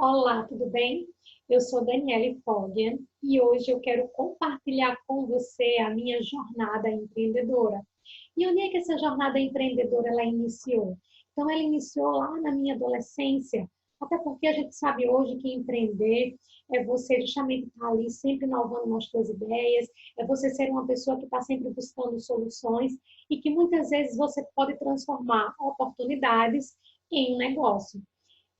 Olá, tudo bem? Eu sou Daniele Foggen e hoje eu quero compartilhar com você a minha jornada empreendedora. E onde é que essa jornada empreendedora ela iniciou? Então, ela iniciou lá na minha adolescência, até porque a gente sabe hoje que empreender é você justamente estar ali sempre inovando nas suas ideias, é você ser uma pessoa que está sempre buscando soluções e que muitas vezes você pode transformar oportunidades em um negócio.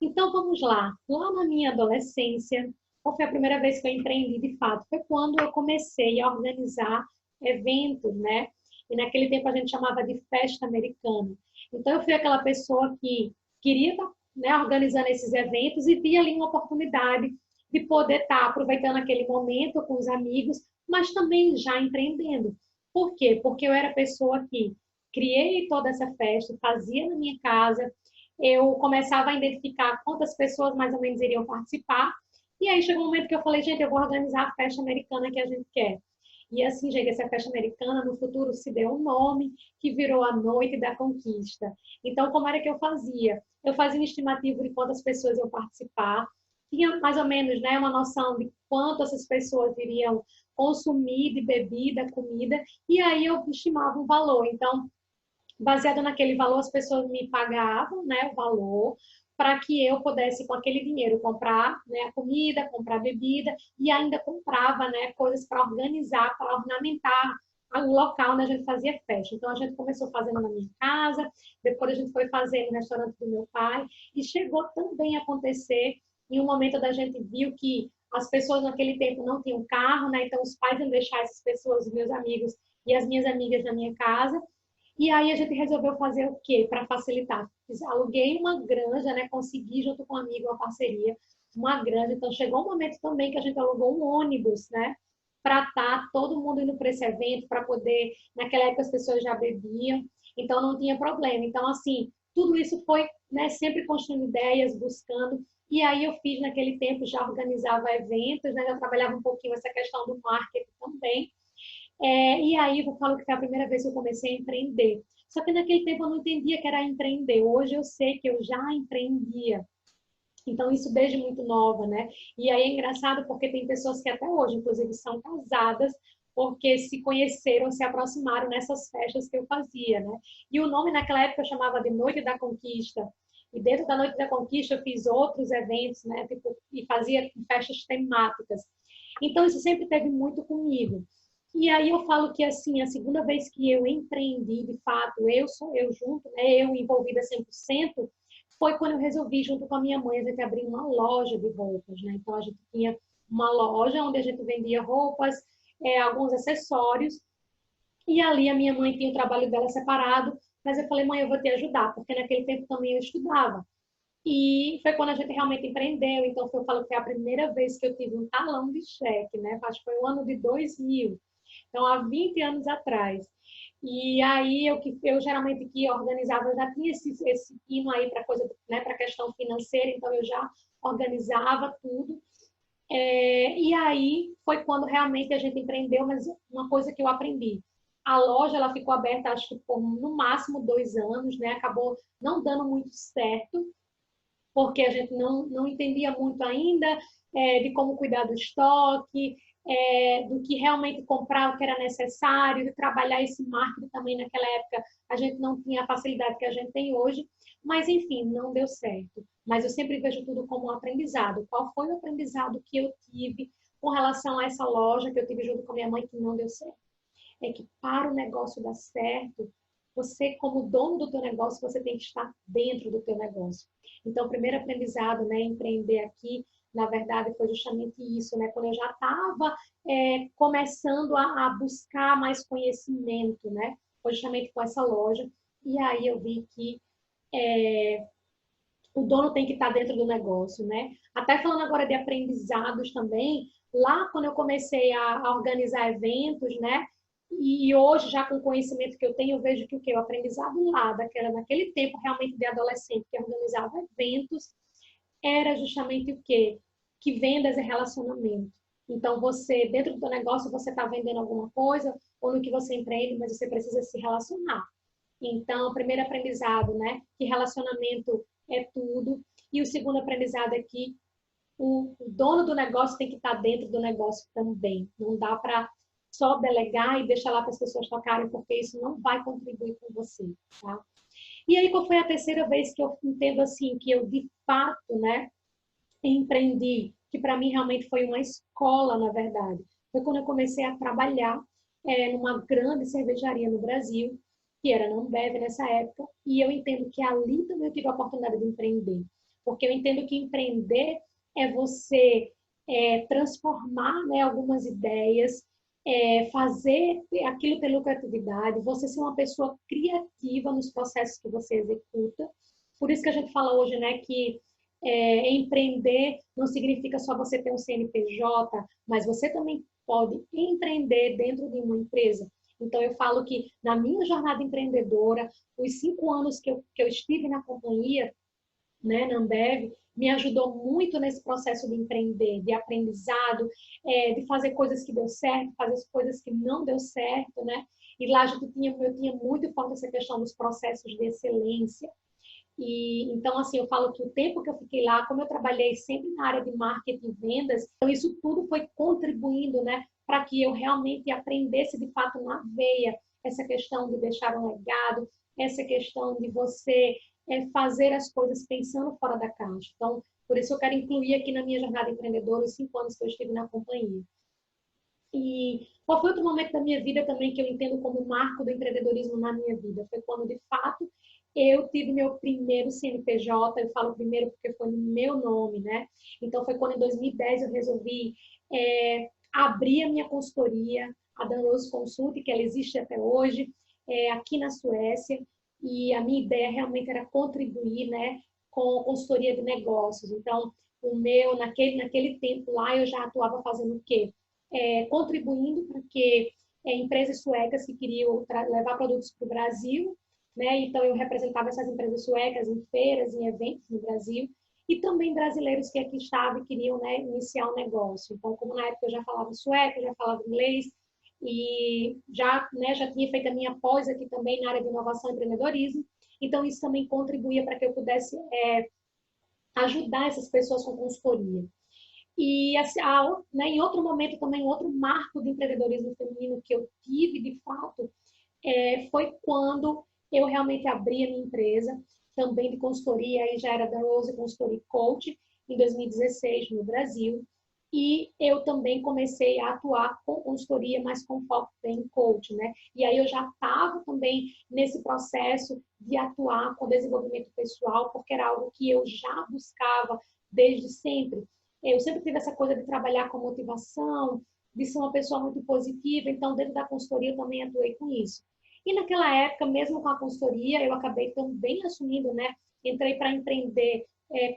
Então, vamos lá. Lá na minha adolescência, qual foi a primeira vez que eu empreendi de fato? Foi quando eu comecei a organizar eventos, né? E naquele tempo a gente chamava de festa americana. Então, eu fui aquela pessoa que queria estar, né, organizando esses eventos e via ali uma oportunidade de poder estar aproveitando aquele momento com os amigos, mas também já empreendendo. Por quê? Porque eu era a pessoa que criei toda essa festa, fazia na minha casa, eu começava a identificar quantas pessoas mais ou menos iriam participar. E aí chegou um momento que eu falei, gente, eu vou organizar a festa americana que a gente quer. E assim, gente, essa festa americana no futuro se deu um nome que virou a Noite da Conquista. Então, como era que eu fazia? Eu fazia um estimativo de quantas pessoas iam participar, tinha mais ou menos, né, uma noção de quanto essas pessoas iriam consumir de bebida, comida, e aí eu estimava um valor. Então, baseado naquele valor, as pessoas me pagavam, né, o valor, para que eu pudesse, com aquele dinheiro, comprar, né, a comida, comprar a bebida, e ainda comprava, né, coisas para organizar, para ornamentar o local onde a gente fazia festa. Então, a gente começou fazendo na minha casa, depois a gente foi fazer no restaurante do meu pai, e chegou também a acontecer, em um momento da gente viu que as pessoas naquele tempo não tinham carro, né, então os pais iam deixar essas pessoas, os meus amigos e as minhas amigas na minha casa, e aí a gente resolveu fazer o quê? Para facilitar. Aluguei uma granja, né? Consegui, junto com um amigo, uma parceria, uma granja. Então, chegou um momento também que a gente alugou um ônibus, né? Para estar todo mundo indo para esse evento, para poder... Naquela época as pessoas já bebiam, então não tinha problema. Então, assim, tudo isso foi, né, sempre construindo ideias, buscando. E aí eu fiz naquele tempo, já organizava eventos, né? Já trabalhava um pouquinho essa questão do marketing também. E aí eu falo que foi a primeira vez que eu comecei a empreender. Só que naquele tempo eu não entendia que era empreender. Hoje eu sei que eu já empreendia. Então, isso desde muito nova, né? E aí é engraçado porque tem pessoas que até hoje, inclusive, são casadas porque se conheceram, se aproximaram nessas festas que eu fazia, né? E o nome naquela época eu chamava de Noite da Conquista. E dentro da Noite da Conquista eu fiz outros eventos, né? Tipo, e fazia festas temáticas. Então, isso sempre teve muito comigo. E aí eu falo que, assim, a segunda vez que eu empreendi, de fato, eu sou eu junto, né? Eu envolvida 100%, foi quando eu resolvi, junto com a minha mãe, a gente abrir uma loja de roupas, né? Então, a gente tinha uma loja onde a gente vendia roupas, alguns acessórios, e ali a minha mãe tinha o trabalho dela separado, mas eu falei, mãe, eu vou te ajudar, porque naquele tempo também eu estudava. E foi quando a gente realmente empreendeu, então eu falo que foi a primeira vez que eu tive um talão de cheque, né? Acho que foi o ano de 2000, então há 20 anos atrás. E aí eu geralmente que organizava, eu já tinha esse pino aí para coisa, né, para questão financeira, então eu já organizava tudo. E aí foi quando realmente a gente empreendeu, mas uma coisa que eu aprendi. A loja ela ficou aberta, acho que por no máximo 2 anos, né? Acabou não dando muito certo, porque a gente não entendia muito ainda de como cuidar do estoque, do que realmente comprar, o que era necessário, de trabalhar esse marketing também naquela época. A gente não tinha a facilidade que a gente tem hoje, mas enfim, não deu certo. Mas eu sempre vejo tudo como um aprendizado. Qual foi o aprendizado que eu tive com relação a essa loja que eu tive junto com a minha mãe que não deu certo? É que para o negócio dar certo, você, como dono do teu negócio, você tem que estar dentro do teu negócio. Então, o primeiro aprendizado, né, empreender aqui, na verdade, foi justamente isso, né? Quando eu já estava começando a buscar mais conhecimento, né? Foi justamente com essa loja. E aí eu vi que o dono tem que estar dentro do negócio, né? Até falando agora de aprendizados também, lá quando eu comecei a organizar eventos, né? E hoje, já com o conhecimento que eu tenho, eu vejo que o que? O aprendizado lá, daquela, naquele tempo realmente de adolescente que organizava eventos, era justamente o quê? Que vendas é relacionamento. Então, você, dentro do teu negócio, você está vendendo alguma coisa, ou no que você empreende, mas você precisa se relacionar. Então, o primeiro aprendizado, né? Que relacionamento é tudo. E o segundo aprendizado aqui o dono do negócio tem que estar dentro do negócio também. Não dá para só delegar e deixar lá para as pessoas tocarem, porque isso não vai contribuir com você, tá? E aí, qual foi a terceira vez que eu entendo assim, que eu de fato, né, empreendi, que para mim realmente foi uma escola, na verdade. Foi quando eu comecei a trabalhar numa grande cervejaria no Brasil, que era a Ambev nessa época, e eu entendo que ali também eu tive a oportunidade de empreender. Porque eu entendo que empreender é você transformar, né, algumas ideias, fazer aquilo ter lucratividade, você ser uma pessoa criativa nos processos que você executa. Por isso que a gente fala hoje, né, que empreender não significa só você ter um CNPJ, mas você também pode empreender dentro de uma empresa. Então, eu falo que na minha jornada empreendedora, os 5 anos que eu estive na companhia, né, na Ambev, me ajudou muito nesse processo de empreender, de aprendizado, de fazer coisas que deu certo, fazer coisas que não deu certo, né? E lá eu tinha muito forte essa questão dos processos de excelência. E então, assim, eu falo que o tempo que eu fiquei lá, como eu trabalhei sempre na área de marketing e vendas, então isso tudo foi contribuindo, né, para que eu realmente aprendesse de fato na veia essa questão de deixar um legado, essa questão de você fazer as coisas pensando fora da caixa. Então, por isso eu quero incluir aqui na minha jornada empreendedora os 5 anos que eu estive na companhia. E qual foi outro momento da minha vida também que eu entendo como marco do empreendedorismo na minha vida? Foi quando, de fato, eu tive meu primeiro CNPJ, eu falo primeiro porque foi no meu nome, né? Então, foi quando em 2010 eu resolvi abrir a minha consultoria, a Danrose Consult, que ela existe até hoje, aqui na Suécia, e a minha ideia realmente era contribuir, né, com a consultoria de negócios. Então, naquele tempo lá, eu já atuava fazendo o quê? Contribuindo para que empresas suecas que queriam levar produtos para o Brasil, né? Então eu representava essas empresas suecas em feiras, em eventos no Brasil, e também brasileiros que aqui estavam e queriam, né, iniciar um negócio. Então, como na época eu já falava sueco, já falava inglês, e já, né, já tinha feito a minha pós aqui também na área de inovação e empreendedorismo, então isso também contribuía para que eu pudesse ajudar essas pessoas com consultoria. E assim, né, em outro momento também, outro marco de empreendedorismo feminino que eu tive, de fato, foi quando eu realmente abri a minha empresa, também de consultoria, aí já era da Rose Consultoria Coach, em 2016 no Brasil. E eu também comecei a atuar com consultoria, mas com foco em coach, né? E aí eu já estava também nesse processo de atuar com desenvolvimento pessoal, porque era algo que eu já buscava desde sempre. Eu sempre tive essa coisa de trabalhar com motivação, de ser uma pessoa muito positiva, então dentro da consultoria eu também atuei com isso. E naquela época, mesmo com a consultoria, eu acabei também assumindo, né? Entrei para empreender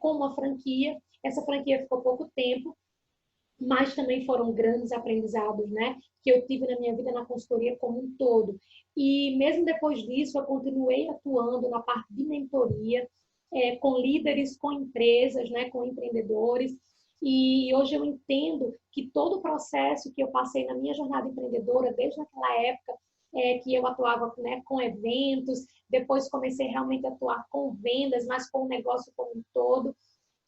com uma franquia. Essa franquia ficou pouco tempo, mas também foram grandes aprendizados, né? Que eu tive na minha vida na consultoria como um todo. E mesmo depois disso, eu continuei atuando na parte de mentoria, com líderes, com empresas, né? Com empreendedores. E hoje eu entendo que todo o processo que eu passei na minha jornada empreendedora, desde aquela época, que eu atuava, né, com eventos, depois comecei realmente a atuar com vendas, mas com o negócio como um todo,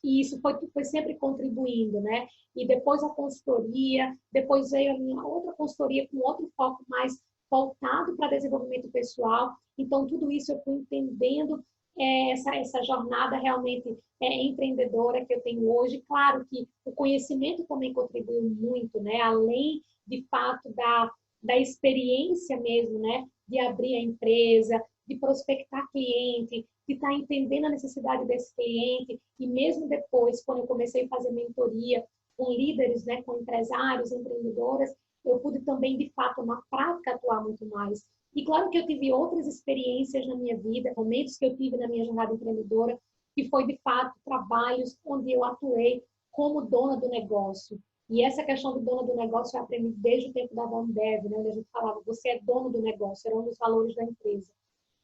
e isso foi sempre contribuindo, né? E depois a consultoria, depois veio a minha outra consultoria com outro foco mais voltado para desenvolvimento pessoal. Então, tudo isso eu fui entendendo essa jornada realmente empreendedora que eu tenho hoje. Claro que o conhecimento também contribuiu muito, né? Além, de fato, da experiência mesmo, né? De abrir a empresa, de prospectar cliente, de estar entendendo a necessidade desse cliente. E mesmo depois, quando eu comecei a fazer mentoria com líderes, né? Com empresários, empreendedoras, eu pude também, de fato, na prática, atuar muito mais. E claro que eu tive outras experiências na minha vida, momentos que eu tive na minha jornada empreendedora, que foi, de fato, trabalhos onde eu atuei como dona do negócio. E essa questão do dono do negócio eu aprendi desde o tempo da Ambev, né, onde a gente falava, você é dono do negócio, era um dos valores da empresa.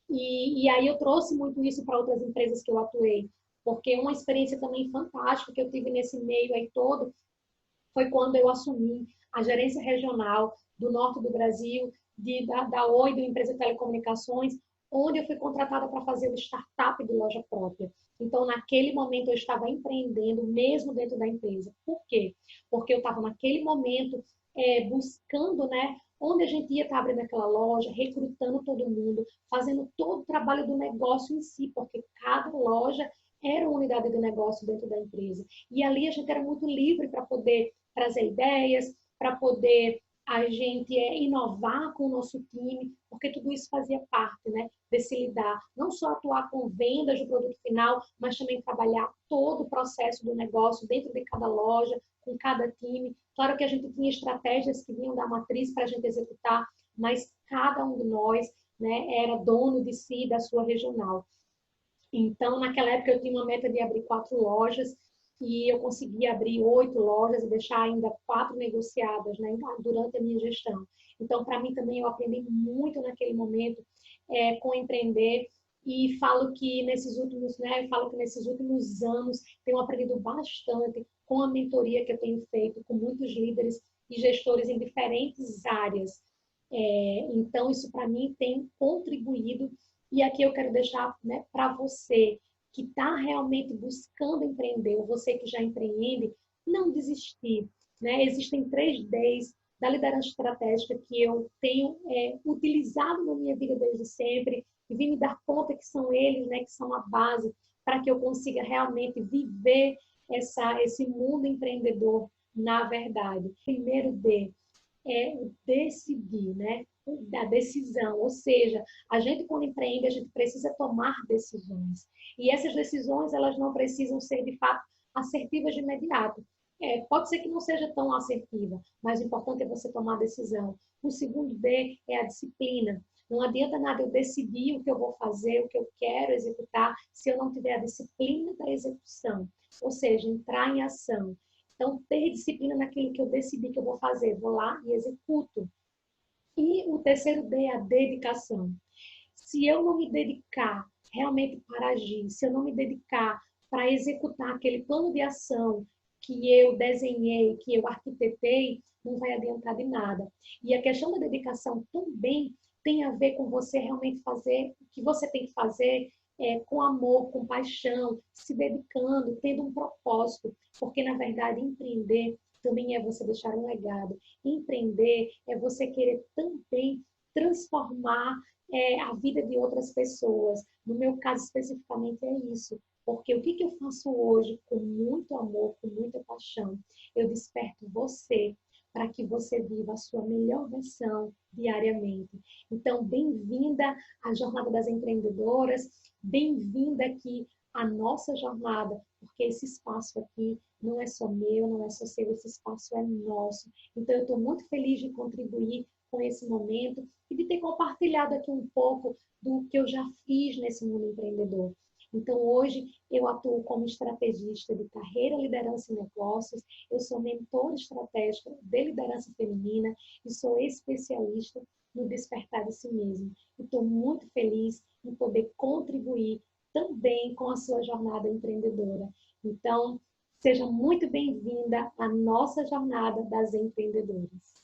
E aí eu trouxe muito isso para outras empresas que eu atuei, porque uma experiência também fantástica que eu tive nesse meio aí todo foi quando eu assumi a gerência regional do norte do Brasil, da Oi, da empresa de telecomunicações, onde eu fui contratada para fazer o startup de loja própria. Então, naquele momento, eu estava empreendendo mesmo dentro da empresa. Por quê? Porque eu estava naquele momento buscando, né, onde a gente ia estar abrindo aquela loja, recrutando todo mundo, fazendo todo o trabalho do negócio em si, porque cada loja era uma unidade de negócio dentro da empresa. E ali a gente era muito livre para poder trazer ideias, para poder a gente inovar com o nosso time, porque tudo isso fazia parte, né, desse lidar, não só atuar com vendas do produto final, mas também trabalhar todo o processo do negócio dentro de cada loja, com cada time. Claro que a gente tinha estratégias que vinham da matriz para a gente executar, mas cada um de nós, né, era dono de si, da sua regional. Então, naquela época, eu tinha uma meta de abrir 4 lojas e eu consegui abrir 8 lojas e deixar ainda 4 negociadas, né, durante a minha gestão. Então, para mim também, eu aprendi muito naquele momento com empreender e falo que nesses últimos, né, falo que nesses últimos anos tenho aprendido bastante com a mentoria que eu tenho feito com muitos líderes e gestores em diferentes áreas. Então, isso para mim tem contribuído e aqui eu quero deixar, né, para você que está realmente buscando empreender, ou você que já empreende, não desistir. Né? Existem 3 Ds da liderança estratégica que eu tenho utilizado na minha vida desde sempre e vim me dar conta que são eles, né, que são a base para que eu consiga realmente viver esse mundo empreendedor na verdade. Primeiro D é o decidir, né? Da decisão, ou seja, a gente quando empreende, a gente precisa tomar decisões. E essas decisões, elas não precisam ser, de fato, assertivas de imediato. Pode ser que não seja tão assertiva, mas o importante é você tomar a decisão. O segundo D é a disciplina. Não adianta nada eu decidir o que eu vou fazer, o que eu quero executar, se eu não tiver a disciplina da execução. Ou seja, entrar em ação. Então, ter disciplina naquilo que eu decidi que eu vou fazer. Vou lá e executo. E o terceiro D é a dedicação. Se eu não me dedicar realmente para agir, se eu não me dedicar para executar aquele plano de ação que eu desenhei, que eu arquitetei, não vai adiantar de nada. E a questão da dedicação também tem a ver com você realmente fazer o que você tem que fazer com amor, com paixão, se dedicando, tendo um propósito. Porque, na verdade, empreender também é você deixar um legado. Empreender é você querer também transformar a vida de outras pessoas. No meu caso, especificamente, é isso. Porque o que eu faço hoje com muito amor, com muita paixão? Eu desperto você para que você viva a sua melhor versão diariamente. Então, bem-vinda à Jornada das Empreendedoras, bem-vinda aqui à nossa jornada, porque esse espaço aqui não é só meu, não é só seu, esse espaço é nosso. Então, eu estou muito feliz de contribuir com esse momento e de ter compartilhado aqui um pouco do que eu já fiz nesse mundo empreendedor. Então, hoje, eu atuo como estrategista de carreira, liderança e negócios, eu sou mentora estratégica de liderança feminina e sou especialista no despertar de si mesmo. Estou muito feliz em poder contribuir também com a sua jornada empreendedora. Então, seja muito bem-vinda à nossa jornada das empreendedoras.